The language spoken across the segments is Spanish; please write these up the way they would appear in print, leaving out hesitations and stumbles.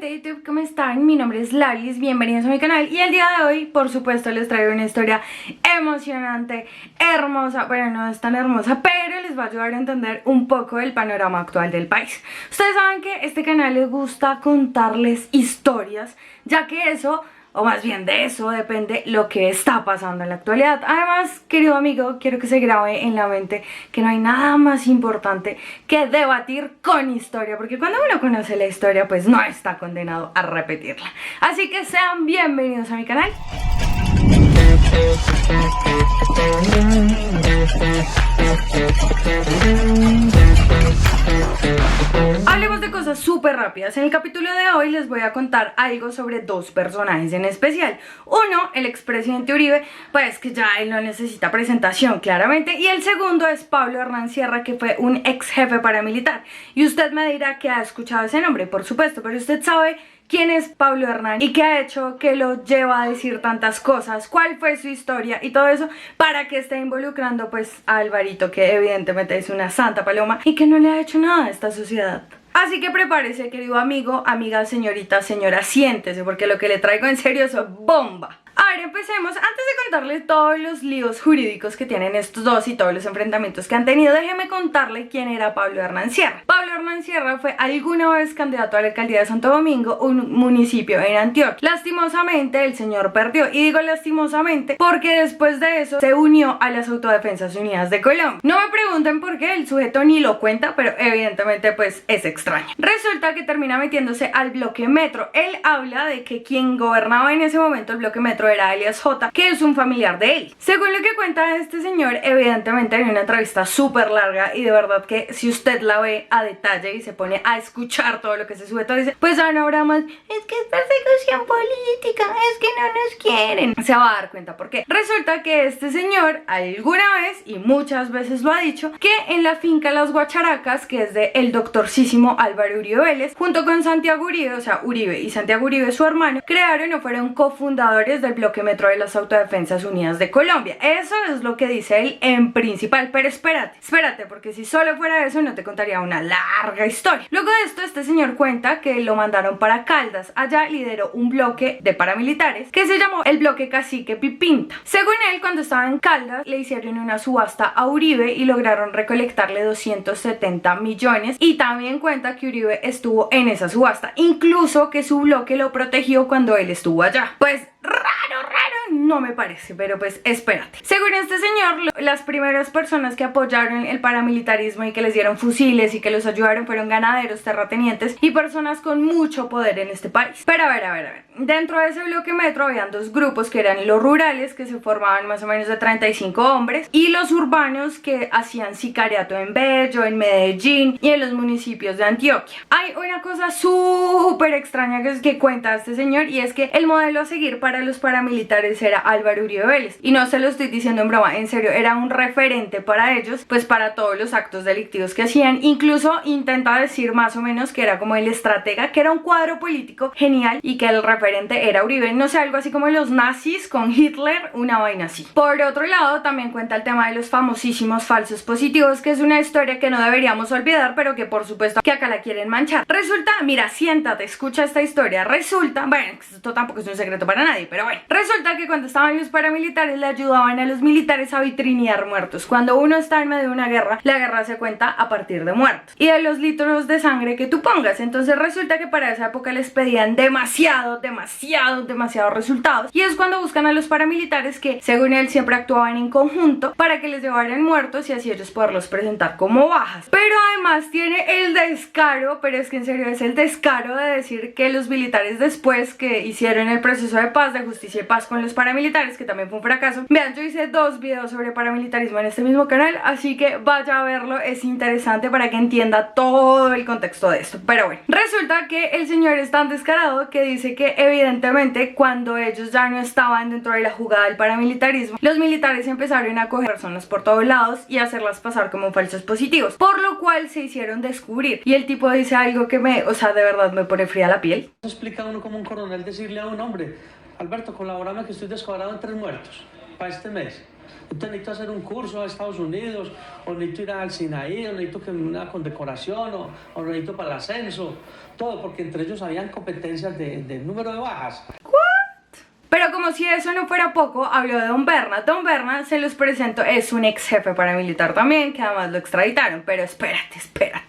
gente de YouTube, ¿cómo están? Mi nombre es Lalis, bienvenidos a mi canal y el día de hoy, por supuesto, les traigo una historia emocionante, hermosa, bueno, no es tan hermosa, pero les va a ayudar a entender un poco el panorama actual del país. Ustedes saben que este canal les gusta contarles historias, ya que eso, o más bien de eso, depende lo que está pasando en la actualidad. Además, querido amigo, quiero que se grabe en la mente que no hay nada más importante que debatir con historia, porque cuando uno conoce la historia, pues no está condenado a repetirla. Así que sean bienvenidos a mi canal. Hablemos de cosas súper rápidas. En el capítulo de hoy les voy a contar algo sobre dos personajes en especial. Uno, el expresidente Uribe, pues que ya él no necesita presentación claramente. Y el segundo es Pablo Hernán Sierra, que fue un ex jefe paramilitar. Y usted me dirá que ha escuchado ese nombre, por supuesto, pero usted sabe quién es Pablo Hernán y qué ha hecho que lo lleva a decir tantas cosas, cuál fue su historia y todo eso, para que esté involucrando pues a Alvarito, que evidentemente es una santa paloma y que no le ha hecho nada a esta sociedad. Así que prepárese, querido amigo, amiga, señorita, señora, siéntese, porque lo que le traigo en serio es bomba. A ver, empecemos. Antes de contarle todos los líos jurídicos que tienen estos dos y todos los enfrentamientos que han tenido, déjeme contarle quién era Pablo Hernán Sierra. Pablo Hernán Sierra fue alguna vez candidato a la alcaldía de Santo Domingo, un municipio en Antioquia. Lastimosamente, el señor perdió. Y digo lastimosamente porque después de eso se unió a las Autodefensas Unidas de Colombia. No me pregunten por qué, el sujeto ni lo cuenta, pero evidentemente pues es extraño. Resulta que termina metiéndose al bloque Metro. Él habla de que quien gobernaba en ese momento el bloque Metro era alias J, que es un familiar de él. Según lo que cuenta este señor, evidentemente hay una entrevista súper larga y de verdad que si usted la ve a detalle y se pone a escuchar todo lo que ese sujeto dice, pues ya no habrá más, es que es persecución política, es que no nos quieren. Se va a dar cuenta por qué. Resulta que este señor alguna vez, y muchas veces lo ha dicho, que en la finca Las Guacharacas, que es de el doctorcísimo Álvaro Uribe Vélez, junto con Santiago Uribe, o sea, Uribe y Santiago Uribe, su hermano, crearon o fueron cofundadores del bloque Metro de las Autodefensas Unidas de Colombia. Eso es lo que dice él en principal, pero espérate, porque si solo fuera eso no te contaría una larga historia. Luego de esto, este señor cuenta que lo mandaron para Caldas. Allá lideró un bloque de paramilitares que se llamó el bloque Cacique Pipinta. Según él, cuando estaba en Caldas, le hicieron una subasta a Uribe y lograron recolectarle 270 millones, y también cuenta que Uribe estuvo en esa subasta, incluso que su bloque lo protegió cuando él estuvo allá. Pues raro no me parece, pero pues espérate. Según este señor, las primeras personas que apoyaron el paramilitarismo y que les dieron fusiles y que los ayudaron fueron ganaderos, terratenientes y personas con mucho poder en este país. Pero a ver, dentro de ese bloque Metro habían dos grupos, que eran los rurales, que se formaban más o menos de 35 hombres, y los urbanos, que hacían sicariato en Bello, en Medellín y en los municipios de Antioquia. Hay una cosa súper extraña que cuenta este señor, y es que el modelo a seguir para los paramilitares era Álvaro Uribe Vélez, y no se lo estoy diciendo en broma, en serio, era un referente para ellos, pues para todos los actos delictivos que hacían. Incluso intenta decir más o menos que era como el estratega, que era un cuadro político genial y que el referente era Uribe, no sé, algo así como los nazis con Hitler, una vaina así. Por otro lado, también cuenta el tema de los famosísimos falsos positivos, que es una historia que no deberíamos olvidar, pero que por supuesto que acá la quieren manchar. Resulta, mira, siéntate, escucha esta historia. Resulta, bueno, esto tampoco es un secreto para nadie, pero bueno, resulta que cuando estaban los paramilitares le ayudaban a los militares a vitrinear muertos. Cuando uno está en medio de una guerra, la guerra se cuenta a partir de muertos y de los litros de sangre que tú pongas. Entonces resulta que para esa época les pedían demasiados resultados, y es cuando buscan a los paramilitares, que según él siempre actuaban en conjunto, para que les llevaran muertos y así ellos poderlos presentar como bajas. Pero además tiene el descaro, pero es que en serio es el descaro, de decir que los militares, después que hicieron el proceso de paz, de justicia y paz con los paramilitares, que también fue un fracaso. Vean, yo hice 2 videos sobre paramilitarismo en este mismo canal, así que vaya a verlo, es interesante para que entienda todo el contexto de esto. Pero bueno, resulta que el señor es tan descarado que dice que evidentemente cuando ellos ya no estaban dentro de la jugada del paramilitarismo, los militares empezaron a coger personas por todos lados y hacerlas pasar como falsos positivos, por lo cual se hicieron descubrir. Y el tipo dice algo que o sea, de verdad me pone fría la piel. Explica uno como un coronel decirle a un hombre: Alberto, colabórame que estoy descuadrado en 3 muertos para este mes. entonces necesito hacer un curso a Estados Unidos, o necesito ir al Sinaí, o necesito que una condecoración, o necesito para el ascenso, todo, porque entre ellos habían competencias de número de bajas. Pero como si eso no fuera poco, habló de Don Berna. Don Berna, se los presento, es un ex jefe paramilitar también, que además lo extraditaron. Pero espérate.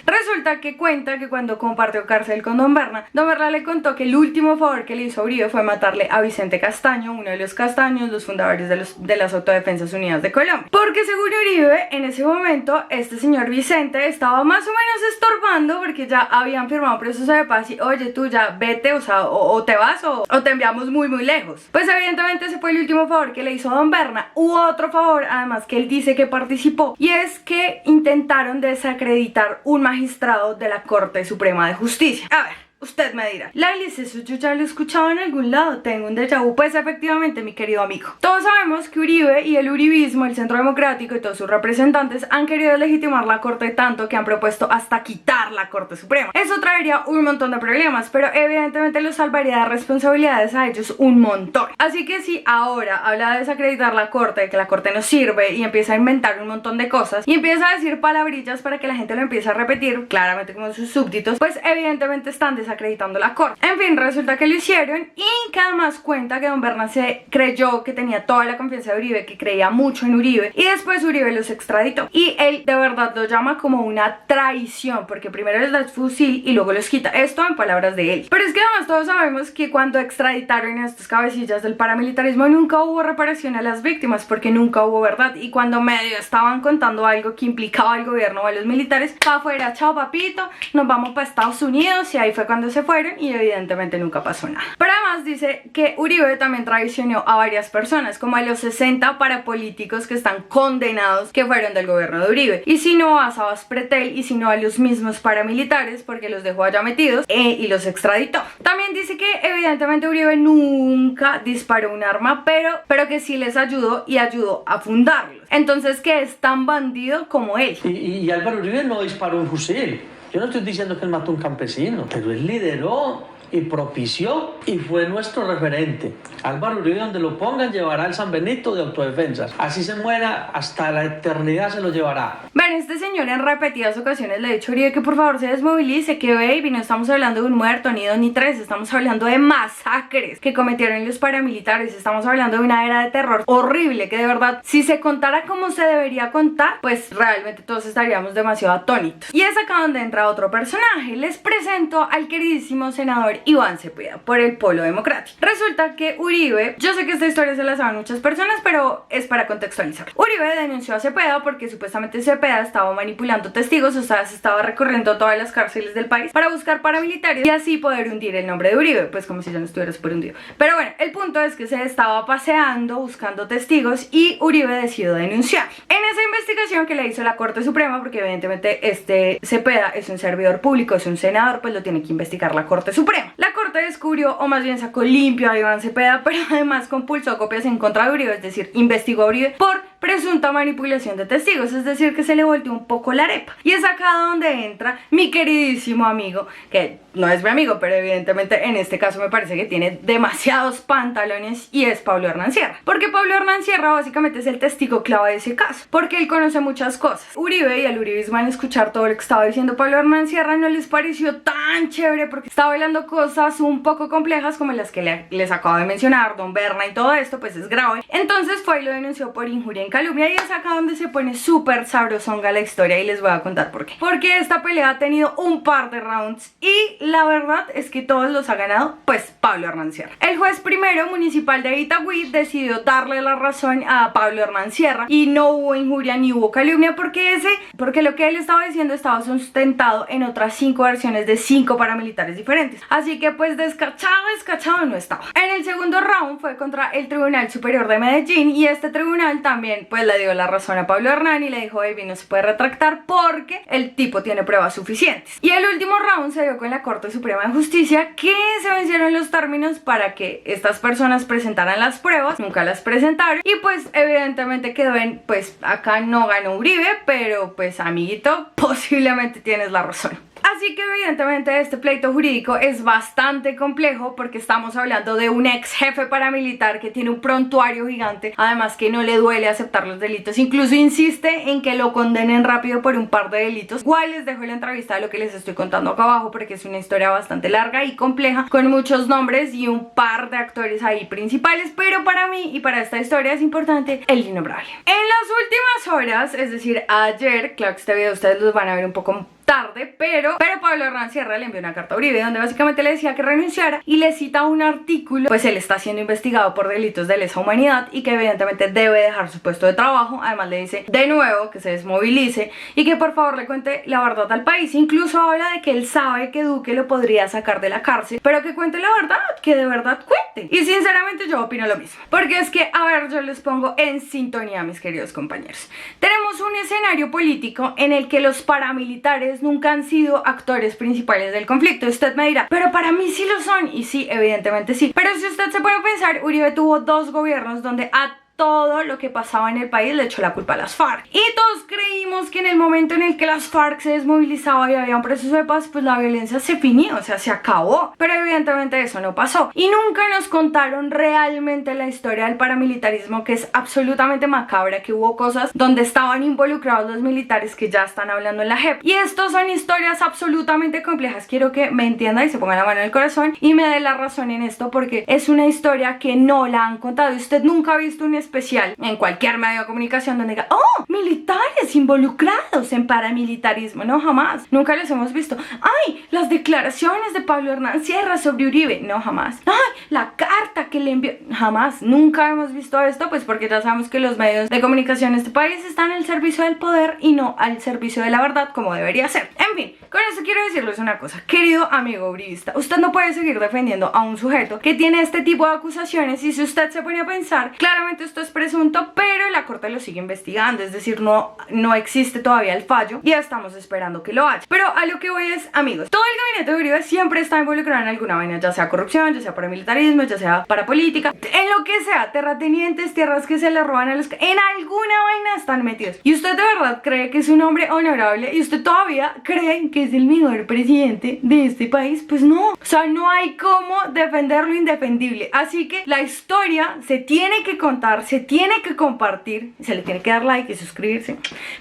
Resulta que cuenta que cuando compartió cárcel con Don Berna le contó que el último favor que le hizo a Uribe fue matarle a Vicente Castaño, uno de los Castaños, los fundadores de las Autodefensas Unidas de Colombia. Porque según Uribe, en ese momento, este señor Vicente estaba más o menos estorbando porque ya habían firmado proceso de paz y, oye, tú ya vete, o sea, o te vas o te enviamos muy lejos. Pues evidentemente ese fue el último favor que le hizo Don Berna. Hubo otro favor, además, que él dice que participó, y es que intentaron desacreditar un magistrado de la Corte Suprema de Justicia. A ver, usted me dirá, Lailis, eso yo ya lo he escuchado en algún lado, tengo un déjà vu. Pues efectivamente, mi querido amigo, todos sabemos que Uribe y el uribismo, el Centro Democrático y todos sus representantes han querido legitimar la Corte tanto que han propuesto hasta quitar la Corte Suprema. Eso traería un montón de problemas, pero evidentemente los salvaría de responsabilidades a ellos un montón. Así que si ahora habla de desacreditar la Corte, de que la Corte no sirve, y empieza a inventar un montón de cosas y empieza a decir palabrillas para que la gente lo empiece a repetir, claramente como sus súbditos, pues evidentemente están desacreditando la Corte. En fin, resulta que lo hicieron, y que además cuenta que Don Berna se creyó que tenía toda la confianza de Uribe, que creía mucho en Uribe, y después Uribe los extraditó. Y él de verdad lo llama como una traición, porque primero les da el fusil y luego los quita. Esto en palabras de él. Pero es que además todos sabemos que cuando extraditaron a estos cabecillas del paramilitarismo nunca hubo reparación a las víctimas, porque nunca hubo verdad. Y cuando medio estaban contando algo que implicaba al gobierno o a los militares, pa' afuera, chao papito, nos vamos para Estados Unidos, y ahí fue cuando se fueron, y evidentemente nunca pasó nada. Pero además dice que Uribe también traicionó a varias personas, como a los 60 parapolíticos que están condenados, que fueron del gobierno de Uribe, y si no a Sabas Pretel, y si no a los mismos paramilitares, porque los dejó allá metidos y los extraditó. También dice que evidentemente Uribe nunca disparó un arma, pero que sí les ayudó y ayudó a fundarlos. Entonces, que es tan bandido como él. Y Álvaro Uribe no disparó un fusil. Yo no estoy diciendo que él mató a un campesino, pero él lideró y propició y fue nuestro referente. Álvaro Uribe, donde lo pongan, llevará el San Benito de autodefensas. Así se muera, hasta la eternidad se lo llevará. Ven, este señor en repetidas ocasiones le ha dicho a Uribe que por favor se desmovilice, que baby, no estamos hablando de un muerto, ni dos ni tres, estamos hablando de masacres que cometieron los paramilitares, estamos hablando de una era de terror horrible, que de verdad, si se contara como se debería contar, pues realmente todos estaríamos demasiado atónitos. Y es acá donde entra otro personaje. Les presento al queridísimo senador Iván Cepeda, por el Polo Democrático. Resulta que Uribe, yo sé que esta historia se la saben muchas personas, pero es para contextualizar. Uribe denunció a Cepeda porque supuestamente Cepeda estaba manipulando testigos, o sea, se estaba recorriendo todas las cárceles del país para buscar paramilitares y así poder hundir el nombre de Uribe, pues como si ya no estuviera súper hundido. Pero bueno, el punto es que se estaba paseando buscando testigos y Uribe decidió denunciar. En esa investigación que le hizo la Corte Suprema, porque evidentemente este Cepeda es un servidor público, es un senador, pues lo tiene que investigar la Corte Suprema. La Corte descubrió, o más bien sacó limpio a Iván Cepeda, pero además compulsó copias en contra de Uribe, es decir, investigó a Uribe por presunta manipulación de testigos, es decir, que se le volteó un poco la arepa. Y es acá donde entra mi queridísimo amigo, que no es mi amigo, pero evidentemente en este caso me parece que tiene demasiados pantalones, y es Pablo Hernán Sierra. Porque Pablo Hernán Sierra básicamente es el testigo clave de ese caso, porque él conoce muchas cosas. Uribe y el uribismo, al escuchar todo lo que estaba diciendo Pablo Hernán Sierra, no les pareció tan chévere, porque estaba hablando cosas un poco complejas como las que les acabo de mencionar, Don Berna y todo esto, pues es grave. Entonces fue y lo denunció por injuria en calumnia, y es acá donde se pone súper sabrosonga la historia, y les voy a contar por qué. Porque esta pelea ha tenido un par de rounds y la verdad es que todos los ha ganado pues Pablo Hernán Sierra. El juez primero municipal de Itagüí decidió darle la razón a Pablo Hernán Sierra y no hubo injuria ni hubo calumnia, porque lo que él estaba diciendo estaba sustentado en otras 5 versiones de 5 paramilitares diferentes. Así que pues descachado no estaba. En el segundo round fue contra el Tribunal Superior de Medellín, y este tribunal también pues le dio la razón a Pablo Hernán y le dijo, baby, no se puede retractar porque el tipo tiene pruebas suficientes. Y el último round se dio con la Corte Suprema de Justicia, que se vencieron los términos para que estas personas presentaran las pruebas, nunca las presentaron, y pues evidentemente quedó en, pues acá no ganó Uribe, pero pues amiguito, posiblemente tienes la razón. Así que evidentemente este pleito jurídico es bastante complejo porque estamos hablando de un ex jefe paramilitar que tiene un prontuario gigante, además que no le duele aceptar los delitos, incluso insiste en que lo condenen rápido por un par de delitos. Igual les dejo la entrevista de lo que les estoy contando acá abajo porque es una historia bastante larga y compleja con muchos nombres y un par de actores ahí principales, pero para mí y para esta historia es importante el innombrable. En las últimas horas, es decir ayer, claro que este video ustedes los van a ver un poco tarde, pero Pablo Hernán Sierra le envió una carta a Uribe donde básicamente le decía que renunciara y le cita un artículo, pues él está siendo investigado por delitos de lesa humanidad y que evidentemente debe dejar su puesto de trabajo. Además le dice de nuevo que se desmovilice y que por favor le cuente la verdad al país. Incluso habla de que él sabe que Duque lo podría sacar de la cárcel, pero que cuente la verdad, que de verdad cuente. Y sinceramente yo opino lo mismo, porque es que, a ver, yo les pongo en sintonía, mis queridos compañeros. Tenemos un escenario político en el que los paramilitares nunca han sido actores principales del conflicto. Usted me dirá, pero para mí sí lo son. Y sí, evidentemente sí. Pero si usted se pone a pensar, Uribe tuvo dos gobiernos donde a todo lo que pasaba en el país le echó la culpa a las FARC. Y todos creímos que en el momento en el que las FARC se desmovilizaba y había un proceso de paz, pues la violencia se finió, o sea, se acabó. Pero evidentemente eso no pasó. Y nunca nos contaron realmente la historia del paramilitarismo, que es absolutamente macabra, que hubo cosas donde estaban involucrados los militares que ya están hablando en la JEP. Y estos son historias absolutamente complejas. Quiero que me entienda y se ponga la mano en el corazón y me dé la razón en esto, porque es una historia que no la han contado. Usted nunca ha visto un especial en cualquier medio de comunicación donde diga, oh, militares involucrados en paramilitarismo. No, jamás, nunca los hemos visto. Ay, las declaraciones de Pablo Hernán Sierra sobre Uribe. No, jamás. Ay, la carta que le envió. Jamás, nunca hemos visto esto, pues porque ya sabemos que los medios de comunicación de este país están al servicio del poder y no al servicio de la verdad, como debería ser. En fin, con eso quiero decirles una cosa, querido amigo uribista, usted no puede seguir defendiendo a un sujeto que tiene este tipo de acusaciones, y si usted se pone a pensar, claramente esto es presunto, pero la corte lo sigue investigando, es decir, no existe todavía el fallo y estamos esperando que lo haya. Pero a lo que voy es, amigos, todo el gabinete de Uribe siempre está involucrado en alguna vaina, ya sea corrupción, ya sea paramilitarismo, ya sea parapolítica, en lo que sea, terratenientes, tierras que se le roban a los... en alguna vaina están metidos. Y usted de verdad cree que es un hombre honorable y usted todavía cree que es el mejor presidente de este país. Pues no, o sea, no hay cómo defender lo indefendible. Así que la historia se tiene que contar, se tiene que compartir, se le tiene que dar like y suscribirse,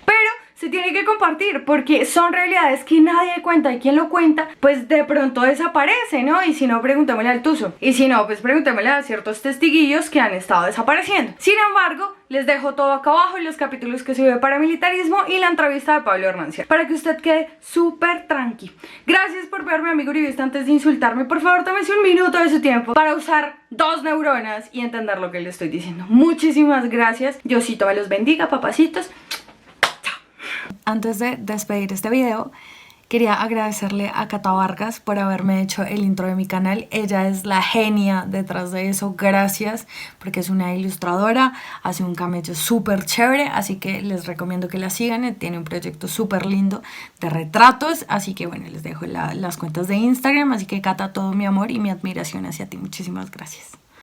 pero se tiene que compartir porque son realidades que nadie cuenta, y quien lo cuenta pues de pronto desaparece, ¿no? Y si no, preguntémosle al Tuzo, y si no, pues preguntémosle a ciertos testiguillos que han estado desapareciendo. Sin embargo, les dejo todo acá abajo en los capítulos que sube paramilitarismo y la entrevista de Pablo Hernán Sierra, para que usted quede súper tranqui. Gracias por verme, amigo uribista. Antes de insultarme, por favor, tómese un minuto de su tiempo para usar 2 neuronas y entender lo que le estoy diciendo. Muchísimas gracias. Diosito me los bendiga, papacitos. Antes de despedir este video, quería agradecerle a Cata Vargas por haberme hecho el intro de mi canal. Ella es la genia detrás de eso. Gracias, porque es una ilustradora, hace un camello súper chévere, así que les recomiendo que la sigan. Tiene un proyecto súper lindo de retratos, así que bueno, les dejo las cuentas de Instagram. Así que Cata, todo mi amor y mi admiración hacia ti. Muchísimas gracias.